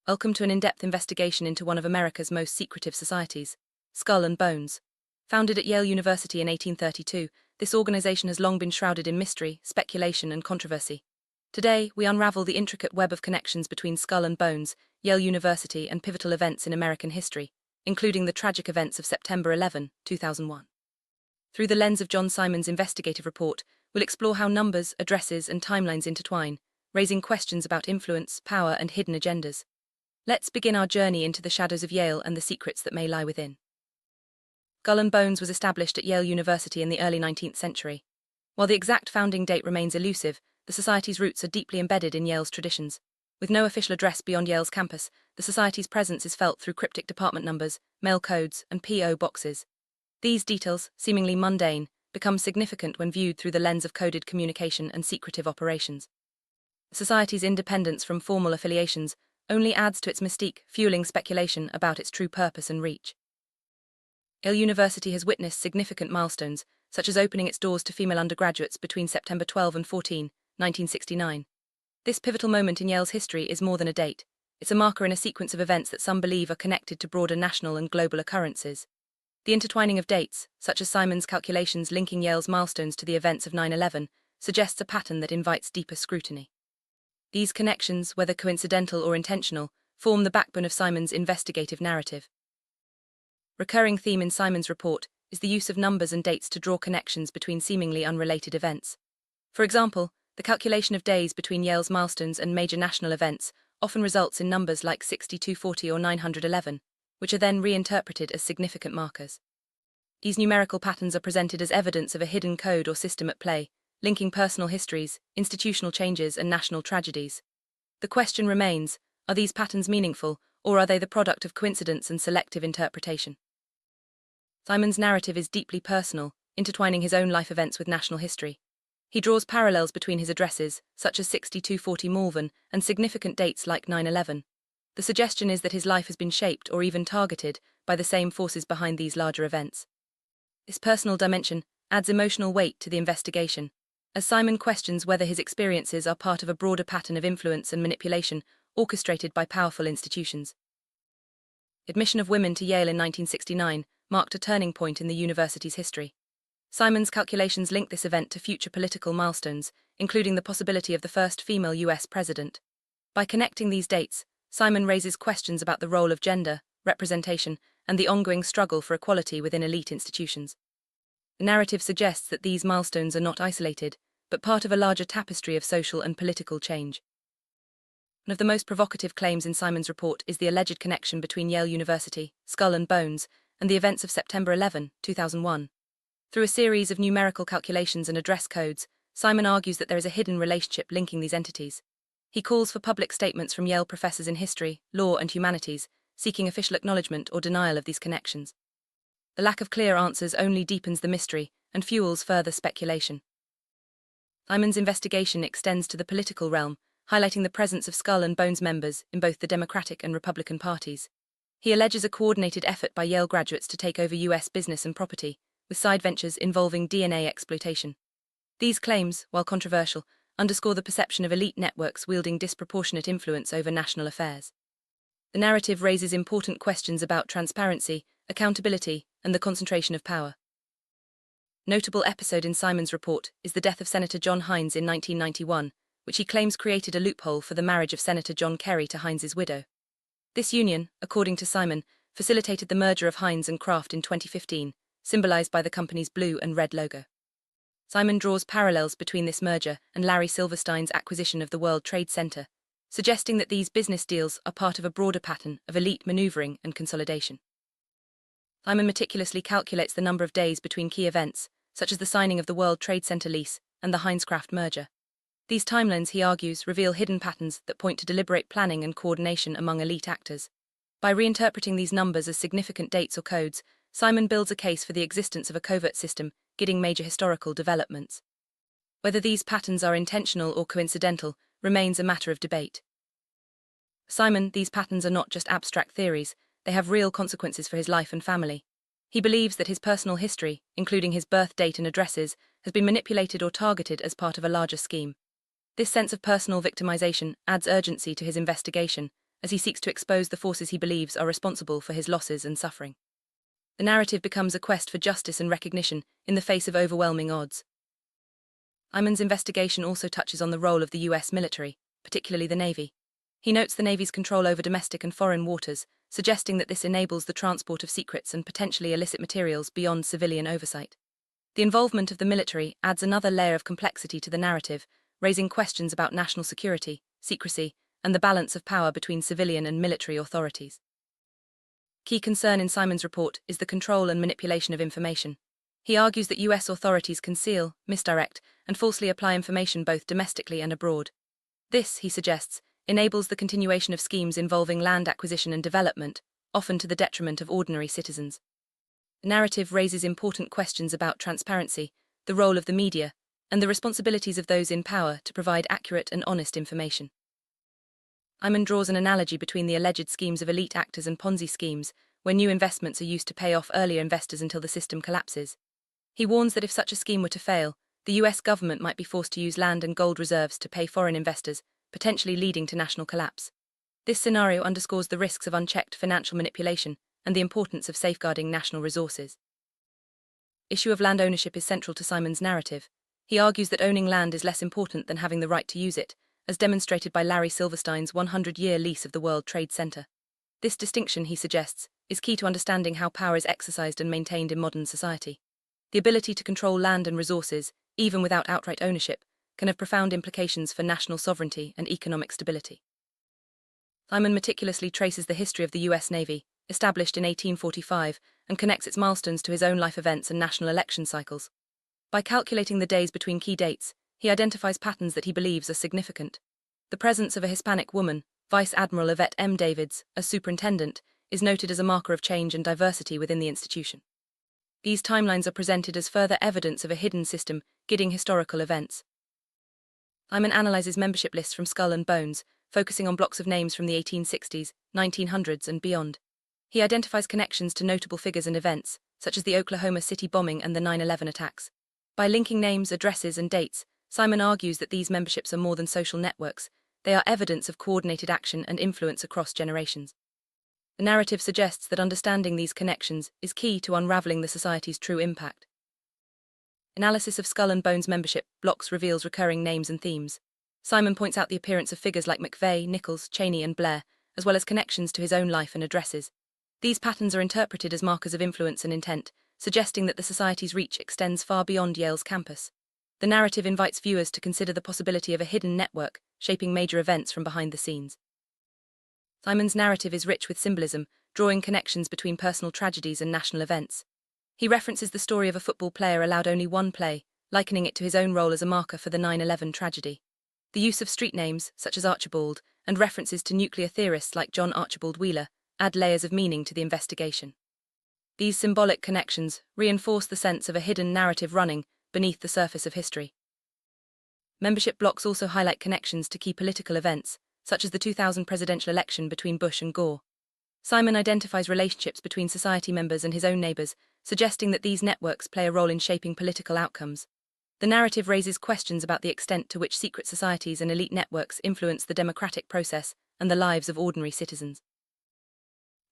Welcome to an in-depth investigation into one of America's most secretive societies, Skull and Bones. Founded at Yale University in 1832, this organization has long been shrouded in mystery, speculation, and controversy. Today, we unravel the intricate web of connections between Skull and Bones, Yale University, and pivotal events in American history, including the tragic events of September 11, 2001. Through the lens of John Simon's investigative report, we'll explore how numbers, addresses, and timelines intertwine, raising questions about influence, power, and hidden agendas. Let's begin our journey into the shadows of Yale and the secrets that may lie within. Skull and Bones was established at Yale University in the early 19th century. While the exact founding date remains elusive, the society's roots are deeply embedded in Yale's traditions. With no official address beyond Yale's campus, the society's presence is felt through cryptic department numbers, mail codes, and P.O. boxes. These details, seemingly mundane, become significant when viewed through the lens of coded communication and secretive operations. The society's independence from formal affiliations only adds to its mystique, fueling speculation about its true purpose and reach. Yale University has witnessed significant milestones, such as opening its doors to female undergraduates between September 12 and 14, 1969. This pivotal moment in Yale's history is more than a date. It's a marker in a sequence of events that some believe are connected to broader national and global occurrences. The intertwining of dates, such as Simon's calculations linking Yale's milestones to the events of 9/11, suggests a pattern that invites deeper scrutiny. These connections, whether coincidental or intentional, form the backbone of Simon's investigative narrative. Recurring theme in Simon's report is the use of numbers and dates to draw connections between seemingly unrelated events. For example, the calculation of days between Yale's milestones and major national events often results in numbers like 6240 or 911, which are then reinterpreted as significant markers. These numerical patterns are presented as evidence of a hidden code or system at play, linking personal histories, institutional changes, and national tragedies. The question remains, are these patterns meaningful, or are they the product of coincidence and selective interpretation? Simon's narrative is deeply personal, intertwining his own life events with national history. He draws parallels between his addresses, such as 6240 Malvern, and significant dates like 9/11. The suggestion is that his life has been shaped or even targeted by the same forces behind these larger events. This personal dimension adds emotional weight to the investigation, as Simon questions whether his experiences are part of a broader pattern of influence and manipulation orchestrated by powerful institutions. The admission of women to Yale in 1969 marked a turning point in the university's history. Simon's calculations link this event to future political milestones, including the possibility of the first female U.S. president. By connecting these dates, Simon raises questions about the role of gender, representation, and the ongoing struggle for equality within elite institutions. The narrative suggests that these milestones are not isolated, but part of a larger tapestry of social and political change. One of the most provocative claims in Simon's report is the alleged connection between Yale University, Skull and Bones, and the events of September 11, 2001. Through a series of numerical calculations and address codes, Simon argues that there is a hidden relationship linking these entities. He calls for public statements from Yale professors in history, law, and humanities, seeking official acknowledgement or denial of these connections. The lack of clear answers only deepens the mystery and fuels further speculation. Simon's investigation extends to the political realm, highlighting the presence of Skull and Bones members in both the Democratic and Republican parties. He alleges a coordinated effort by Yale graduates to take over U.S. business and property, with side ventures involving DNA exploitation. These claims, while controversial, underscore the perception of elite networks wielding disproportionate influence over national affairs. The narrative raises important questions about transparency, accountability, and the concentration of power. Notable episode in Simon's report is the death of Senator John Hines in 1991, which he claims created a loophole for the marriage of Senator John Kerry to Hines's widow. This union, according to Simon, facilitated the merger of Hines and Kraft in 2015, symbolized by the company's blue and red logo. Simon draws parallels between this merger and Larry Silverstein's acquisition of the World Trade Center, suggesting that these business deals are part of a broader pattern of elite maneuvering and consolidation. Simon meticulously calculates the number of days between key events, such as the signing of the World Trade Center lease and the Hines-Kraft merger. These timelines, he argues, reveal hidden patterns that point to deliberate planning and coordination among elite actors. By reinterpreting these numbers as significant dates or codes, Simon builds a case for the existence of a covert system guiding major historical developments. Whether these patterns are intentional or coincidental remains a matter of debate. For Simon, these patterns are not just abstract theories, they have real consequences for his life and family. He believes that his personal history, including his birth date and addresses, has been manipulated or targeted as part of a larger scheme. This sense of personal victimization adds urgency to his investigation, as he seeks to expose the forces he believes are responsible for his losses and suffering. The narrative becomes a quest for justice and recognition in the face of overwhelming odds. Hyman's investigation also touches on the role of the US military, particularly the Navy. He notes the Navy's control over domestic and foreign waters, suggesting that this enables the transport of secrets and potentially illicit materials beyond civilian oversight. The involvement of the military adds another layer of complexity to the narrative, raising questions about national security, secrecy, and the balance of power between civilian and military authorities. Key concern in Simon's report is the control and manipulation of information. He argues that US authorities conceal, misdirect, and falsely apply information both domestically and abroad. This, he suggests, enables the continuation of schemes involving land acquisition and development, often to the detriment of ordinary citizens. The narrative raises important questions about transparency, the role of the media, and the responsibilities of those in power to provide accurate and honest information. Hyman draws an analogy between the alleged schemes of elite actors and Ponzi schemes, where new investments are used to pay off earlier investors until the system collapses. He warns that if such a scheme were to fail, the US government might be forced to use land and gold reserves to pay foreign investors, potentially leading to national collapse. This scenario underscores the risks of unchecked financial manipulation and the importance of safeguarding national resources. Issue of land ownership is central to Simon's narrative. He argues that owning land is less important than having the right to use it, as demonstrated by Larry Silverstein's 100-year lease of the World Trade Center. This distinction, he suggests, is key to understanding how power is exercised and maintained in modern society. The ability to control land and resources, even without outright ownership, can have profound implications for national sovereignty and economic stability. Hyman meticulously traces the history of the US Navy, established in 1845, and connects its milestones to his own life events and national election cycles. By calculating the days between key dates, he identifies patterns that he believes are significant. The presence of a Hispanic woman, Vice Admiral Yvette M. Davids, as superintendent, is noted as a marker of change and diversity within the institution. These timelines are presented as further evidence of a hidden system guiding historical events. Hyman analyzes membership lists from Skull and Bones, focusing on blocks of names from the 1860s, 1900s, and beyond. He identifies connections to notable figures and events, such as the Oklahoma City bombing and the 9/11 attacks. By linking names, addresses, and dates, Simon argues that these memberships are more than social networks. They are evidence of coordinated action and influence across generations. The narrative suggests that understanding these connections is key to unraveling the society's true impact. Analysis of Skull and Bones membership blocks reveals recurring names and themes. Simon points out the appearance of figures like McVeigh, Nichols, Cheney, and Blair, as well as connections to his own life and addresses. These patterns are interpreted as markers of influence and intent, suggesting that the society's reach extends far beyond Yale's campus. The narrative invites viewers to consider the possibility of a hidden network, shaping major events from behind the scenes. Simon's narrative is rich with symbolism, drawing connections between personal tragedies and national events. He references the story of a football player allowed only one play, likening it to his own role as a marker for the 9/11 tragedy. The use of street names, such as Archibald, and references to nuclear theorists like John Archibald Wheeler, add layers of meaning to the investigation. These symbolic connections reinforce the sense of a hidden narrative running beneath the surface of history. Membership blocks also highlight connections to key political events, such as the 2000 presidential election between Bush and Gore. Simon identifies relationships between society members and his own neighbors, suggesting that these networks play a role in shaping political outcomes. The narrative raises questions about the extent to which secret societies and elite networks influence the democratic process and the lives of ordinary citizens.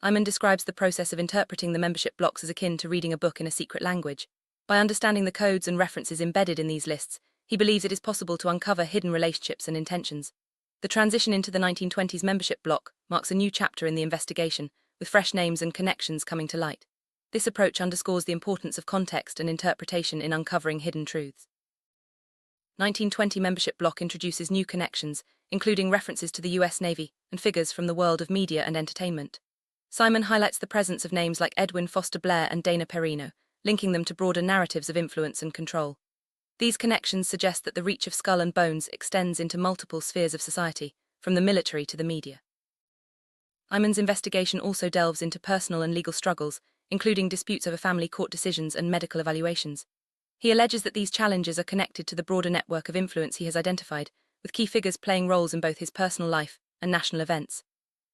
Hyman describes the process of interpreting the membership blocks as akin to reading a book in a secret language. By understanding the codes and references embedded in these lists, he believes it is possible to uncover hidden relationships and intentions. The transition into the 1920s membership block marks a new chapter in the investigation, with fresh names and connections coming to light. This approach underscores the importance of context and interpretation in uncovering hidden truths. 1920 membership block introduces new connections, including references to the US Navy and figures from the world of media and entertainment. Simon highlights the presence of names like Edwin Foster Blair and Dana Perino, linking them to broader narratives of influence and control. These connections suggest that the reach of Skull and Bones extends into multiple spheres of society, from the military to the media. Hyman's investigation also delves into personal and legal struggles, including disputes over family court decisions and medical evaluations. He alleges that these challenges are connected to the broader network of influence he has identified, with key figures playing roles in both his personal life and national events.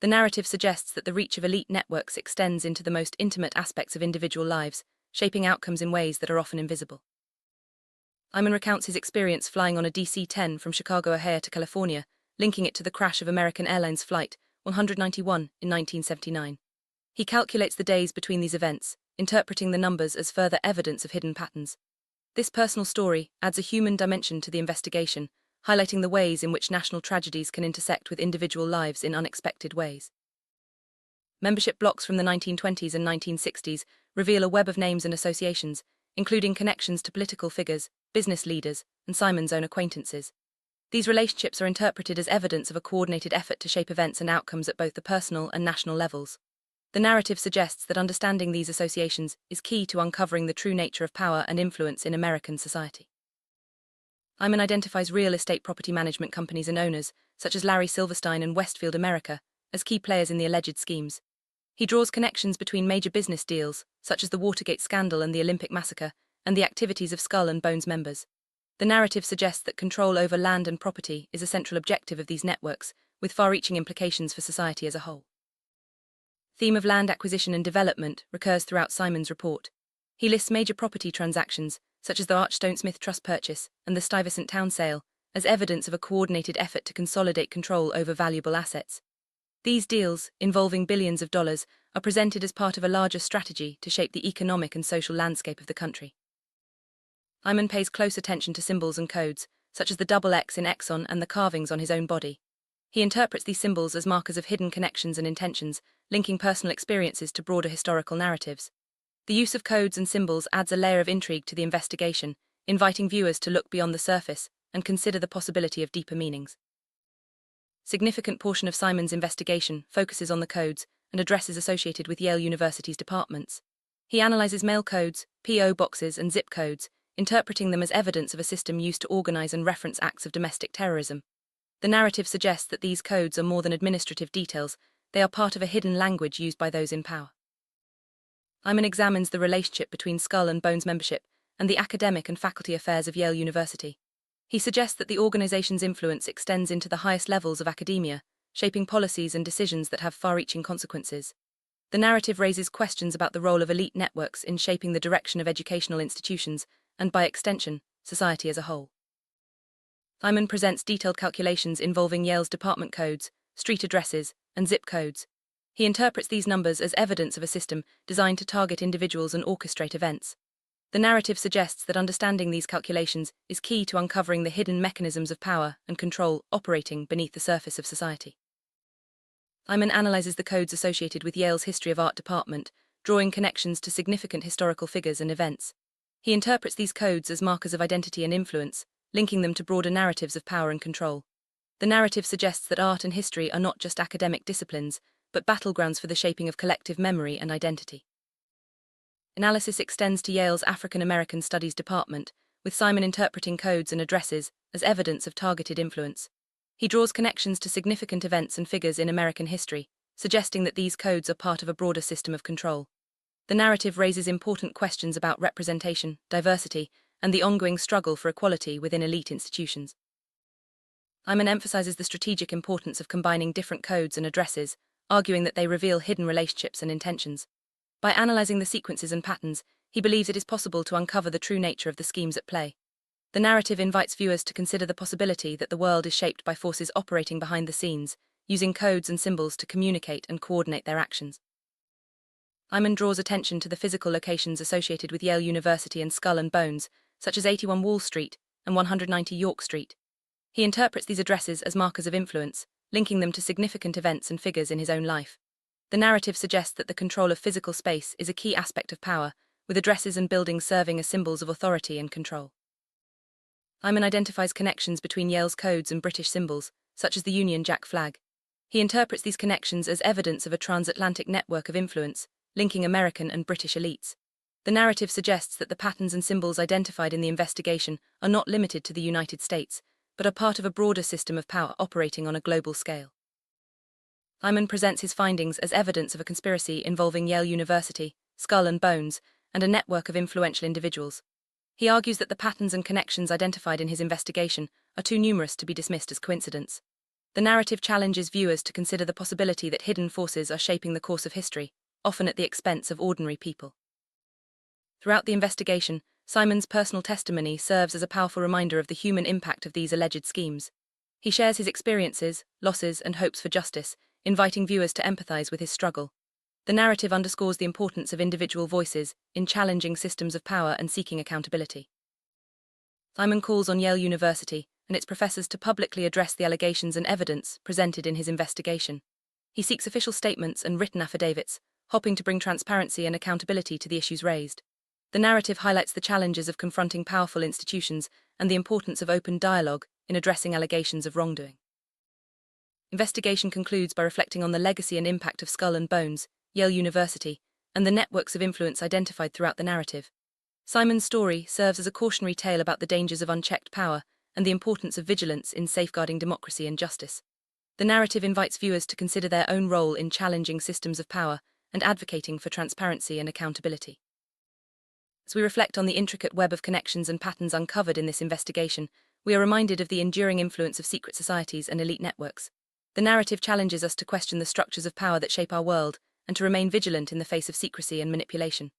The narrative suggests that the reach of elite networks extends into the most intimate aspects of individual lives, shaping outcomes in ways that are often invisible. Hyman recounts his experience flying on a DC-10 from Chicago, O'Hare to California, linking it to the crash of American Airlines Flight 191 in 1979. He calculates the days between these events, interpreting the numbers as further evidence of hidden patterns. This personal story adds a human dimension to the investigation, highlighting the ways in which national tragedies can intersect with individual lives in unexpected ways. Membership blocks from the 1920s and 1960s reveal a web of names and associations, including connections to political figures, business leaders, and Simon's own acquaintances. These relationships are interpreted as evidence of a coordinated effort to shape events and outcomes at both the personal and national levels. The narrative suggests that understanding these associations is key to uncovering the true nature of power and influence in American society. Simon identifies real estate property management companies and owners, such as Larry Silverstein and Westfield America, as key players in the alleged schemes. He draws connections between major business deals, such as the Watergate scandal and the Olympic massacre, and the activities of Skull and Bones members. The narrative suggests that control over land and property is a central objective of these networks, with far-reaching implications for society as a whole. The theme of land acquisition and development recurs throughout Simon's report. He lists major property transactions, such as the Archstone Smith Trust purchase and the Stuyvesant Town sale, as evidence of a coordinated effort to consolidate control over valuable assets. These deals, involving billions of dollars, are presented as part of a larger strategy to shape the economic and social landscape of the country. Simon pays close attention to symbols and codes, such as the double X in Exxon and the carvings on his own body. He interprets these symbols as markers of hidden connections and intentions, linking personal experiences to broader historical narratives. The use of codes and symbols adds a layer of intrigue to the investigation, inviting viewers to look beyond the surface and consider the possibility of deeper meanings. A significant portion of Simon's investigation focuses on the codes and addresses associated with Yale University's departments. He analyzes mail codes, P.O. boxes, and zip codes, interpreting them as evidence of a system used to organize and reference acts of domestic terrorism. The narrative suggests that these codes are more than administrative details, they are part of a hidden language used by those in power. Simon examines the relationship between Skull and Bones membership and the academic and faculty affairs of Yale University. He suggests that the organization's influence extends into the highest levels of academia, shaping policies and decisions that have far-reaching consequences. The narrative raises questions about the role of elite networks in shaping the direction of educational institutions and, by extension, society as a whole. Simon presents detailed calculations involving Yale's department codes, street addresses, and zip codes. He interprets these numbers as evidence of a system designed to target individuals and orchestrate events. The narrative suggests that understanding these calculations is key to uncovering the hidden mechanisms of power and control operating beneath the surface of society. Simon analyzes the codes associated with Yale's History of Art department, drawing connections to significant historical figures and events. He interprets these codes as markers of identity and influence, linking them to broader narratives of power and control. The narrative suggests that art and history are not just academic disciplines, but battlegrounds for the shaping of collective memory and identity. Analysis extends to Yale's African American Studies department, with Simon interpreting codes and addresses as evidence of targeted influence. He draws connections to significant events and figures in American history, suggesting that these codes are part of a broader system of control. The narrative raises important questions about representation, diversity, and the ongoing struggle for equality within elite institutions. Simon emphasizes the strategic importance of combining different codes and addresses, arguing that they reveal hidden relationships and intentions. By analyzing the sequences and patterns, he believes it is possible to uncover the true nature of the schemes at play. The narrative invites viewers to consider the possibility that the world is shaped by forces operating behind the scenes, using codes and symbols to communicate and coordinate their actions. Simon draws attention to the physical locations associated with Yale University and Skull and Bones, such as 81 Wall Street and 190 York Street. He interprets these addresses as markers of influence, linking them to significant events and figures in his own life. The narrative suggests that the control of physical space is a key aspect of power, with addresses and buildings serving as symbols of authority and control. Simon identifies connections between Yale's codes and British symbols, such as the Union Jack flag. He interprets these connections as evidence of a transatlantic network of influence, linking American and British elites. The narrative suggests that the patterns and symbols identified in the investigation are not limited to the United States, but are part of a broader system of power operating on a global scale. Simon presents his findings as evidence of a conspiracy involving Yale University, Skull and Bones, and a network of influential individuals. He argues that the patterns and connections identified in his investigation are too numerous to be dismissed as coincidence. The narrative challenges viewers to consider the possibility that hidden forces are shaping the course of history, often at the expense of ordinary people. Throughout the investigation, Simon's personal testimony serves as a powerful reminder of the human impact of these alleged schemes. He shares his experiences, losses, and hopes for justice, inviting viewers to empathize with his struggle. The narrative underscores the importance of individual voices in challenging systems of power and seeking accountability. Simon calls on Yale University and its professors to publicly address the allegations and evidence presented in his investigation. He seeks official statements and written affidavits, hoping to bring transparency and accountability to the issues raised. The narrative highlights the challenges of confronting powerful institutions and the importance of open dialogue in addressing allegations of wrongdoing. Investigation concludes by reflecting on the legacy and impact of Skull and Bones, Yale University, and the networks of influence identified throughout the narrative. Simon's story serves as a cautionary tale about the dangers of unchecked power and the importance of vigilance in safeguarding democracy and justice. The narrative invites viewers to consider their own role in challenging systems of power and advocating for transparency and accountability. As we reflect on the intricate web of connections and patterns uncovered in this investigation, we are reminded of the enduring influence of secret societies and elite networks. The narrative challenges us to question the structures of power that shape our world and to remain vigilant in the face of secrecy and manipulation.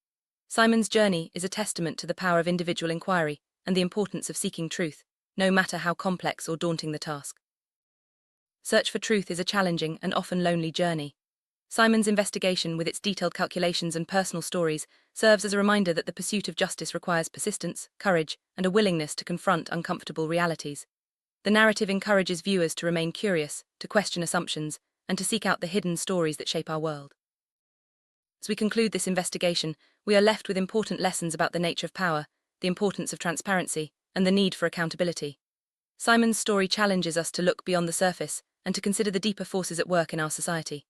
Simon's journey is a testament to the power of individual inquiry and the importance of seeking truth, no matter how complex or daunting the task. Search for truth is a challenging and often lonely journey. Simon's investigation, with its detailed calculations and personal stories, serves as a reminder that the pursuit of justice requires persistence, courage, and a willingness to confront uncomfortable realities. The narrative encourages viewers to remain curious, to question assumptions, and to seek out the hidden stories that shape our world. As we conclude this investigation, we are left with important lessons about the nature of power, the importance of transparency, and the need for accountability. Simon's story challenges us to look beyond the surface and to consider the deeper forces at work in our society.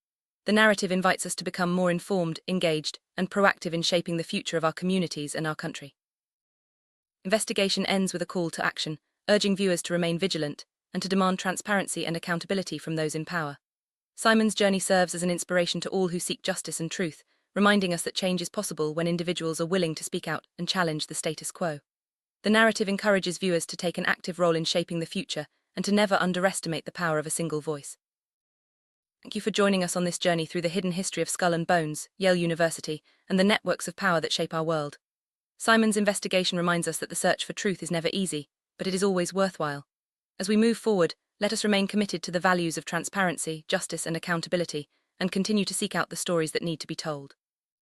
The narrative invites us to become more informed, engaged, and proactive in shaping the future of our communities and our country. Investigation ends with a call to action, urging viewers to remain vigilant and to demand transparency and accountability from those in power. Simon's journey serves as an inspiration to all who seek justice and truth, reminding us that change is possible when individuals are willing to speak out and challenge the status quo. The narrative encourages viewers to take an active role in shaping the future and to never underestimate the power of a single voice. Thank you for joining us on this journey through the hidden history of Skull and Bones, Yale University, and the networks of power that shape our world. Simon's investigation reminds us that the search for truth is never easy, but it is always worthwhile. As we move forward, let us remain committed to the values of transparency, justice, and accountability, and continue to seek out the stories that need to be told.